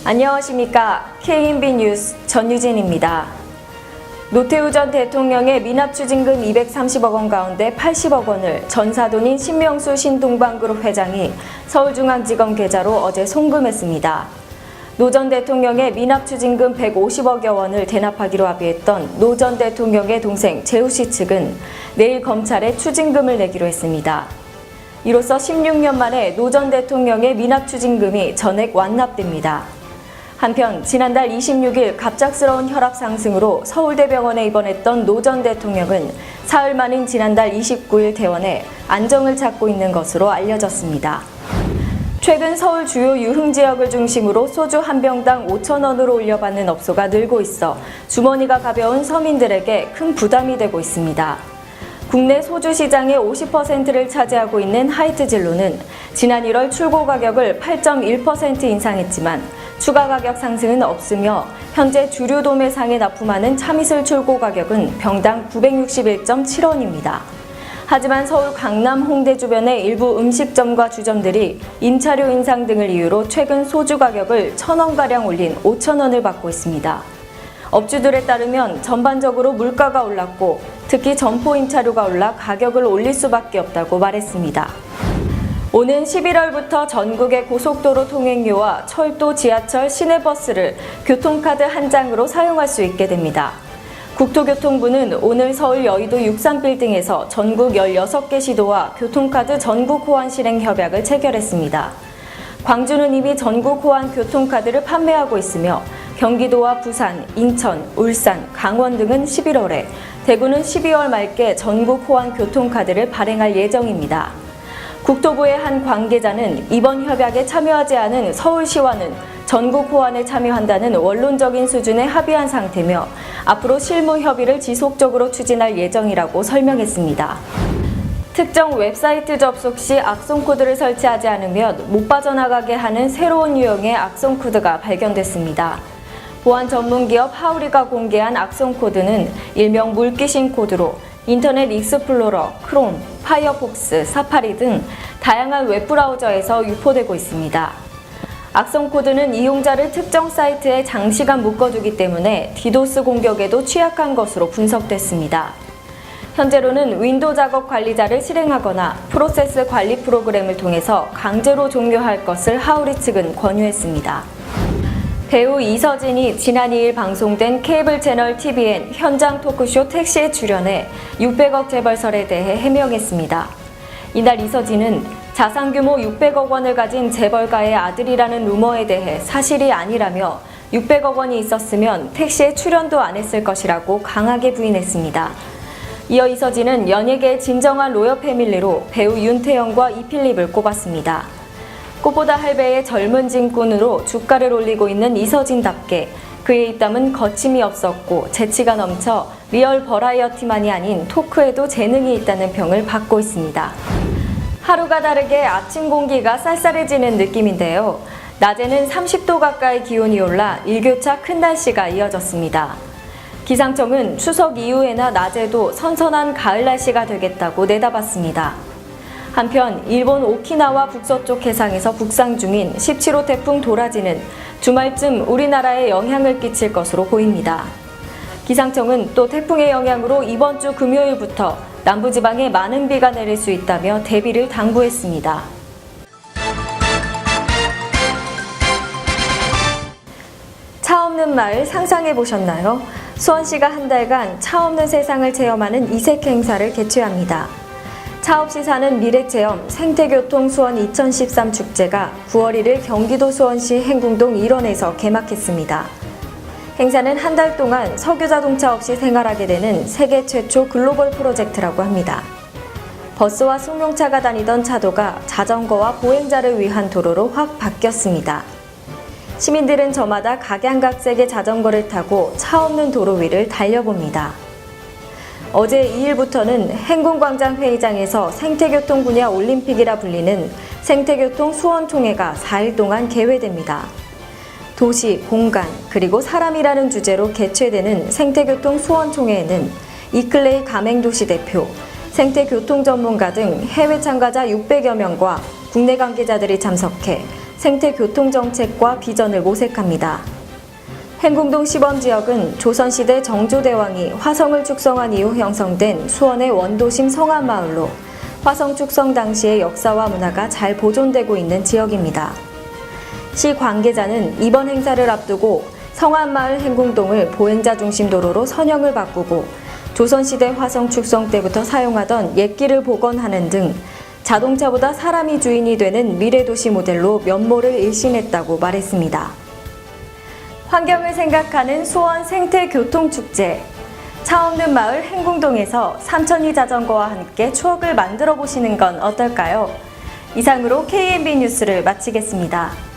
안녕하십니까. KMB 뉴스 전유진입니다. 노태우 전 대통령의 미납추징금 230억 원 가운데 80억 원을 전사돈인 신명수 신동방그룹 회장이 서울중앙지검 계좌로 어제 송금했습니다. 노 전 대통령의 미납추징금 150억여 원을 대납하기로 합의했던 노 전 대통령의 동생 재우 씨 측은 내일 검찰에 추징금을 내기로 했습니다. 이로써 16년 만에 노 전 대통령의 미납추징금이 전액 완납됩니다. 한편 지난달 26일 갑작스러운 혈압 상승으로 서울대병원에 입원했던 노 전 대통령은 사흘 만인 지난달 29일 퇴원해 안정을 찾고 있는 것으로 알려졌습니다. 최근 서울 주요 유흥지역을 중심으로 소주 한 병당 5,000원으로 올려받는 업소가 늘고 있어 주머니가 가벼운 서민들에게 큰 부담이 되고 있습니다. 국내 소주 시장의 50%를 차지하고 있는 하이트진로는 지난 1월 출고 가격을 8.1% 인상했지만 추가 가격 상승은 없으며 현재 주류 도매상에 납품하는 참이슬 출고 가격은 병당 961.7원입니다. 하지만 서울 강남 홍대 주변의 일부 음식점과 주점들이 임차료 인상 등을 이유로 최근 소주 가격을 1,000원가량 올린 5,000원을 받고 있습니다. 업주들에 따르면 전반적으로 물가가 올랐고 특히 점포 임차료가 올라 가격을 올릴 수밖에 없다고 말했습니다. 오는 11월부터 전국의 고속도로 통행료와 철도, 지하철, 시내버스를 교통카드 한 장으로 사용할 수 있게 됩니다. 국토교통부는 오늘 서울 여의도 63빌딩에서 전국 16개 시도와 교통카드 전국 호환 실행 협약을 체결했습니다. 광주는 이미 전국 호환 교통카드를 판매하고 있으며 경기도와 부산, 인천, 울산, 강원 등은 11월에, 대구는 12월 말께 전국 호환 교통카드를 발행할 예정입니다. 국토부의 한 관계자는 이번 협약에 참여하지 않은 서울시와는 전국 호환에 참여한다는 원론적인 수준에 합의한 상태며 앞으로 실무 협의를 지속적으로 추진할 예정이라고 설명했습니다. 특정 웹사이트 접속 시 악성 코드를 설치하지 않으면 못 빠져나가게 하는 새로운 유형의 악성 코드가 발견됐습니다. 보안 전문기업 하우리가 공개한 악성 코드는 일명 물귀신 코드로 인터넷 익스플로러, 크롬, 파이어폭스, 사파리 등 다양한 웹브라우저에서 유포되고 있습니다. 악성 코드는 이용자를 특정 사이트에 장시간 묶어두기 때문에 디도스 공격에도 취약한 것으로 분석됐습니다. 현재로는 윈도우 작업 관리자를 실행하거나 프로세스 관리 프로그램을 통해서 강제로 종료할 것을 하우리 측은 권유했습니다. 배우 이서진이 지난 2일 방송된 케이블 채널 TVN 현장 토크쇼 택시에 출연해 600억 재벌설에 대해 해명했습니다. 이날 이서진은 자산 규모 600억 원을 가진 재벌가의 아들이라는 루머에 대해 사실이 아니라며 600억 원이 있었으면 택시에 출연도 안 했을 것이라고 강하게 부인했습니다. 이어 이서진은 연예계의 진정한 로열 패밀리로 배우 윤태영과 이필립을 꼽았습니다. 꽃보다 할배의 젊은 진꾼으로 주가를 올리고 있는 이서진답게 그의 입담은 거침이 없었고 재치가 넘쳐 리얼 버라이어티만이 아닌 토크에도 재능이 있다는 평을 받고 있습니다. 하루가 다르게 아침 공기가 쌀쌀해지는 느낌인데요. 낮에는 30도 가까이 기온이 올라 일교차 큰 날씨가 이어졌습니다. 기상청은 추석 이후에나 낮에도 선선한 가을 날씨가 되겠다고 내다봤습니다. 한편 일본 오키나와 북서쪽 해상에서 북상 중인 17호 태풍 도라지는 주말쯤 우리나라에 영향을 끼칠 것으로 보입니다. 기상청은 또 태풍의 영향으로 이번 주 금요일부터 남부지방에 많은 비가 내릴 수 있다며 대비를 당부했습니다. 차 없는 마을 상상해보셨나요? 수원시가 한 달간 차 없는 세상을 체험하는 이색 행사를 개최합니다. 차 없이 사는 미래체험 생태교통 수원 2013 축제가 9월 1일 경기도 수원시 행궁동 일원에서 개막했습니다. 행사는 한 달 동안 석유자동차 없이 생활하게 되는 세계 최초 글로벌 프로젝트라고 합니다. 버스와 승용차가 다니던 차도가 자전거와 보행자를 위한 도로로 확 바뀌었습니다. 시민들은 저마다 각양각색의 자전거를 타고 차 없는 도로 위를 달려봅니다. 어제 2일부터는 행궁광장 회의장에서 생태교통 분야 올림픽이라 불리는 생태교통 수원총회가 4일 동안 개회됩니다. 도시, 공간, 그리고 사람이라는 주제로 개최되는 생태교통 수원총회에는 이클레이 가맹도시 대표, 생태교통 전문가 등 해외 참가자 600여 명과 국내 관계자들이 참석해 생태 교통 정책과 비전을 모색합니다. 행궁동 시범지역은 조선시대 정조대왕이 화성을 축성한 이후 형성된 수원의 원도심 성안마을로 화성 축성 당시의 역사와 문화가 잘 보존되고 있는 지역입니다. 시 관계자는 이번 행사를 앞두고 성안마을 행궁동을 보행자 중심 도로로 선형을 바꾸고 조선시대 화성 축성 때부터 사용하던 옛길을 복원하는 등 자동차보다 사람이 주인이 되는 미래도시 모델로 면모를 일신했다고 말했습니다. 환경을 생각하는 수원 생태교통축제. 차 없는 마을 행궁동에서 삼천리 자전거와 함께 추억을 만들어 보시는 건 어떨까요? 이상으로 KNB 뉴스를 마치겠습니다.